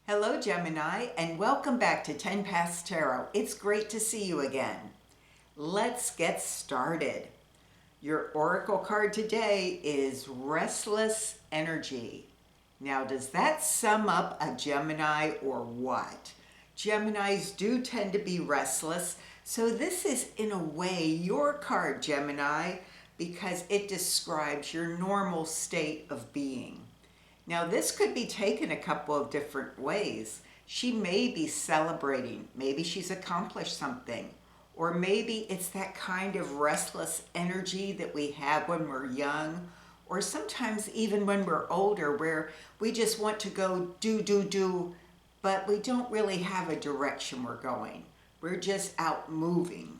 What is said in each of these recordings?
Hello, Gemini, and welcome back to TenPaths Tarot. It's great to see you again. Let's get started. Your oracle card today is Restless Energy. Now, does that sum up a Gemini or what? Geminis do tend to be restless, so this is in a way your card, Gemini, because it describes your normal state of being. Now, this could be taken a couple of different ways. She may be celebrating. Maybe she's accomplished something. Or maybe it's that kind of restless energy that we have when we're young, or sometimes even when we're older, where we just want to go do, but we don't really have a direction we're going. We're just out moving.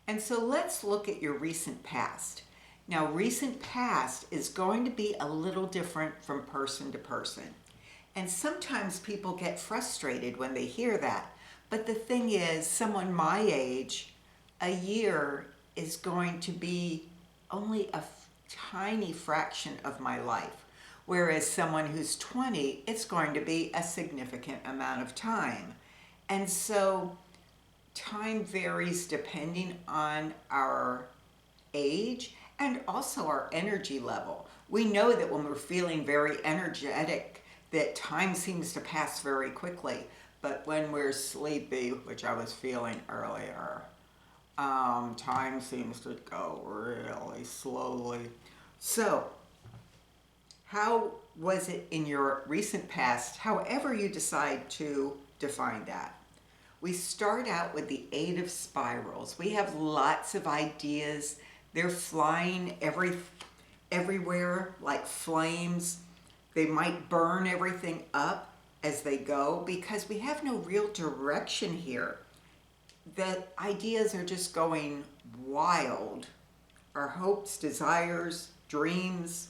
And so let's look at your recent past. Now, recent past is going to be a little different from person to person. And sometimes people get frustrated when they hear that. But the thing is, someone my age, a year is going to be only a tiny fraction of my life. Whereas someone who's 20, it's going to be a significant amount of time. And so time varies depending on our age and also our energy level. We know that when we're feeling very energetic, that time seems to pass very quickly. But when we're sleepy, which I was feeling earlier, time seems to go really slowly. So, how was it in your recent past, however you decide to define that? We start out with the Eight of Spirals. We have lots of ideas. They're flying everywhere like flames. They might burn everything up as they go because we have no real direction here. The ideas are just going wild. Our hopes, desires, dreams.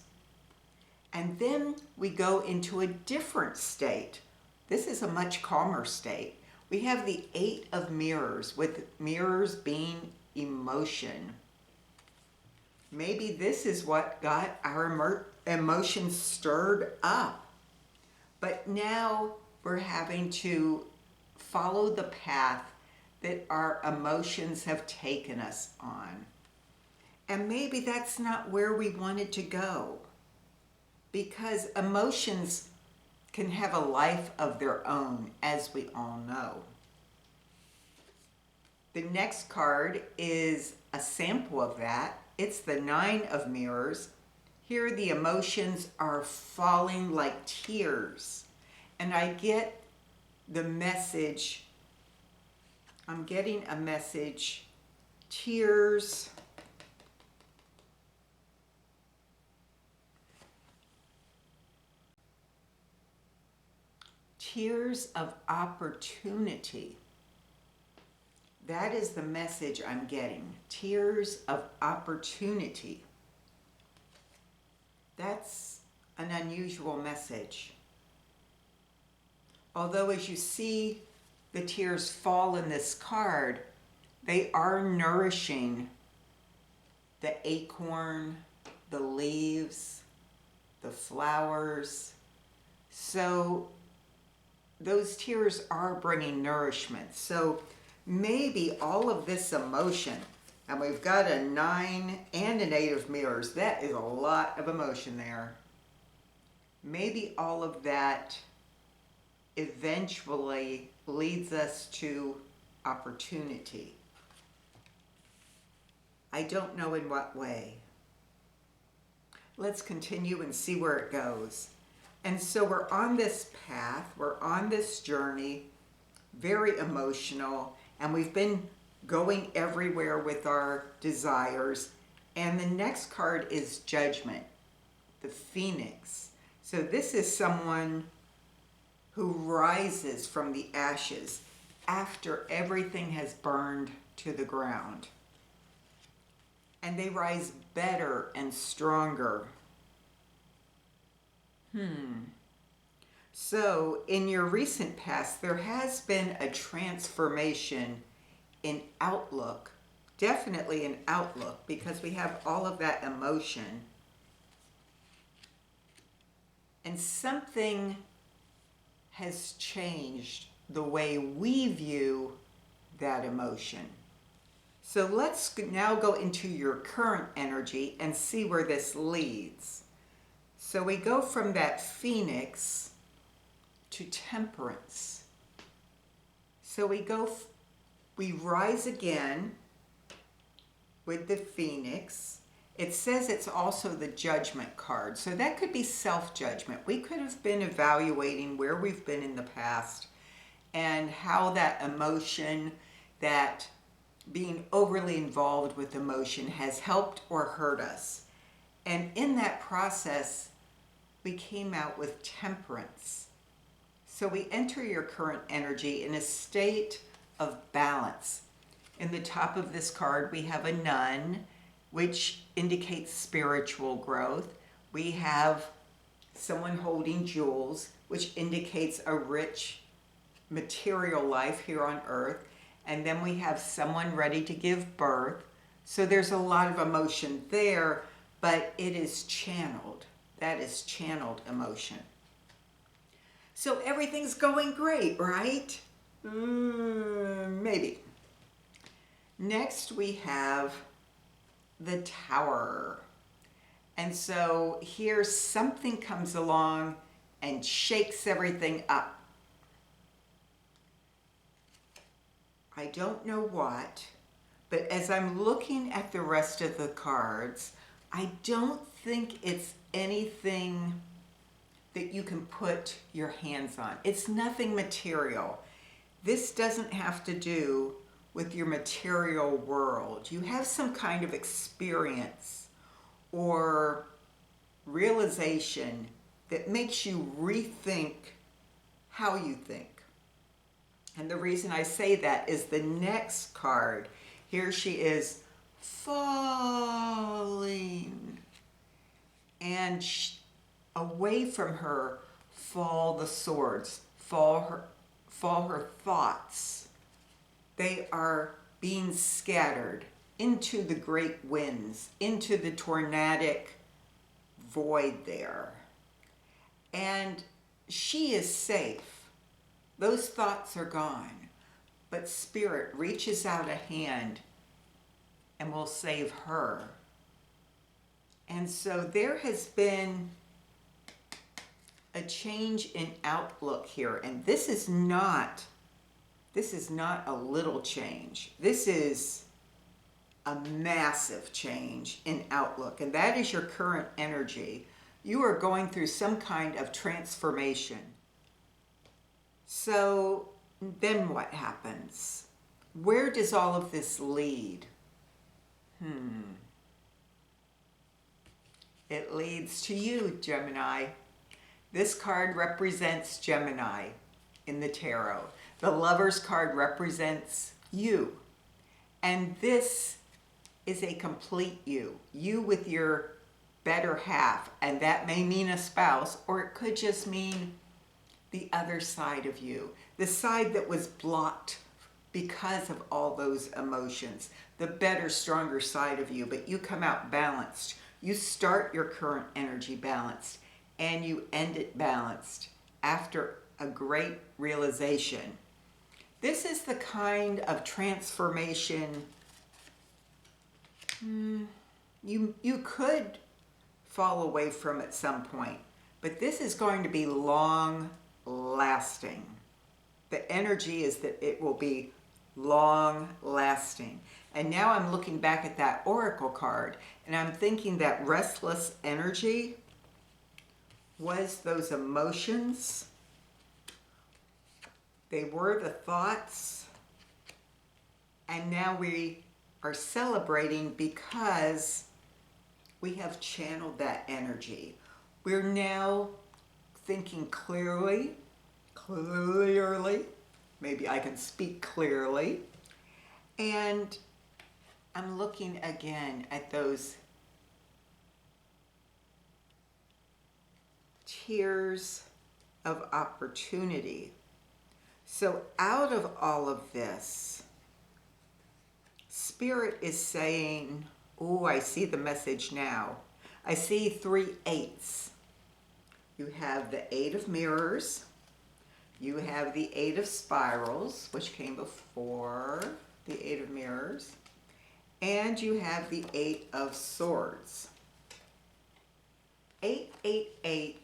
And then we go into a different state. This is a much calmer state. We have the Eight of Mirrors, with mirrors being emotion. Maybe this is what got our emotions stirred up. But now we're having to follow the path that our emotions have taken us on. And maybe that's not where we wanted to go. Because emotions can have a life of their own, as we all know. The next card is a sample of that. It's the Nine of Mirrors. Here the emotions are falling like tears. And I get the message, I'm getting a message, tears of opportunity. That is the message I'm getting. Tears of opportunity. That's an unusual message. Although as you see the tears fall in this card, they are nourishing the acorn, the leaves, the flowers. So those tears are bringing nourishment. So maybe all of this emotion, and we've got a 9 and an 8 of mirrors. That is a lot of emotion there. Maybe all of that eventually leads us to opportunity. I don't know in what way. Let's continue and see where it goes. And so we're on this path, we're on this journey, very emotional, and we've been going everywhere with our desires. And the next card is Judgment, the Phoenix. So this is someone who rises from the ashes after everything has burned to the ground. And they rise better and stronger. So in your recent past, there has been a transformation in outlook, definitely in outlook, because we have all of that emotion. And something has changed the way we view that emotion. So let's now go into your current energy and see where this leads. So we go from that Phoenix to Temperance. So we rise again with the Phoenix. It says it's also the Judgment card. So that could be self-judgment. We could have been evaluating where we've been in the past and how that emotion, that being overly involved with emotion has helped or hurt us. And in that process, we came out with Temperance. So we enter your current energy in a state of balance. In the top of this card, we have a Nun, which indicates spiritual growth. We have someone holding jewels, which indicates a rich material life here on earth. And then we have someone ready to give birth. So there's a lot of emotion there, but it is channeled. That is channeled emotion. So everything's going great, right? Maybe. Next we have the Tower. And so here something comes along and shakes everything up. I don't know what, but as I'm looking at the rest of the cards, I don't think it's anything that you can put your hands on. It's nothing material. This doesn't have to do with your material world. You have some kind of experience or realization that makes you rethink how you think. And the reason I say that is the next card. Here she is falling. And away from her fall the swords, fall her thoughts. They are being scattered into the great winds, into the tornadic void there. And she is safe. Those thoughts are gone. But Spirit reaches out a hand and will save her. And so there has been a change in outlook here. And this is not a little change. This is a massive change in outlook. And that is your current energy. You are going through some kind of transformation. So then what happens? Where does all of this lead? It leads to you, Gemini. This card represents Gemini in the tarot. The Lover's card represents you. And this is a complete you. You with your better half. And that may mean a spouse, or it could just mean the other side of you. The side that was blocked because of all those emotions. The better, stronger side of you. But you come out balanced. You start your current energy balanced. And you end it balanced after a great realization. This is the kind of transformation you could fall away from at some point, but this is going to be long lasting. The energy is that it will be long lasting. And now I'm looking back at that Oracle card and I'm thinking that restless energy was those emotions. They were the thoughts. And now we are celebrating because we have channeled that energy. We're now thinking clearly. Maybe I can speak clearly. And I'm looking again at those tears of opportunity. So out of all of this, Spirit is saying, oh, I see the message now. I see 3 8s. You have the 8 of Mirrors, You have the Eight of Spirals, which came before the Eight of Mirrors. And you have the Eight of Swords. 888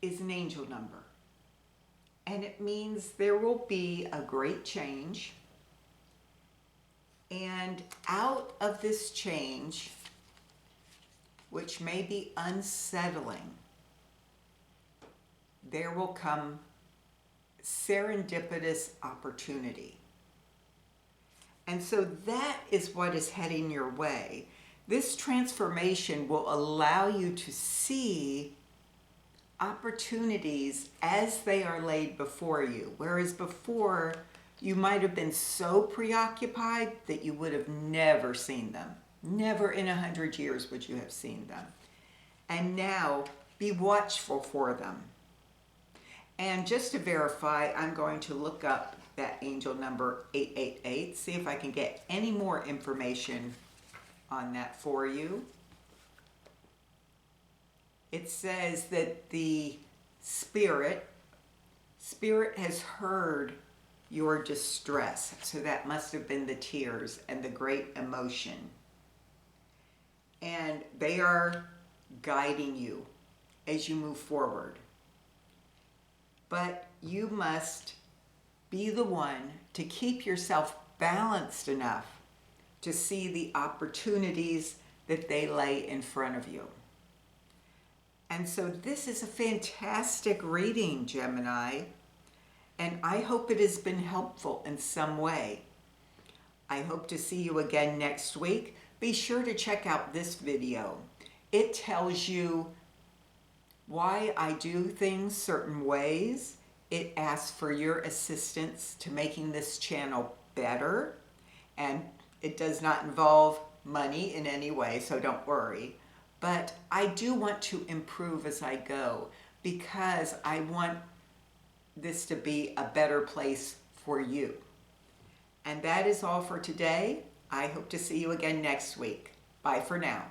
is an angel number. And it means there will be a great change. And out of this change, which may be unsettling, there will come serendipitous opportunity. And so that is what is heading your way. This transformation will allow you to see opportunities as they are laid before you. Whereas before, you might have been so preoccupied that you would have never seen them. Never in 100 years would you have seen them. And now, be watchful for them. And just to verify, I'm going to look up that angel number 888, see if I can get any more information on that for you. It says that the spirit has heard your distress. So that must have been the tears and the great emotion. And they are guiding you as you move forward. But you must be the one to keep yourself balanced enough to see the opportunities that they lay in front of you. And so this is a fantastic reading, Gemini, and I hope it has been helpful in some way. I hope to see you again next week. Be sure to check out this video. It tells you why I do things certain ways. It asks for your assistance to making this channel better, and it does not involve money in any way, so don't worry. But I do want to improve as I go because I want this to be a better place for you. And that is all for today. I hope to see you again next week. Bye for now.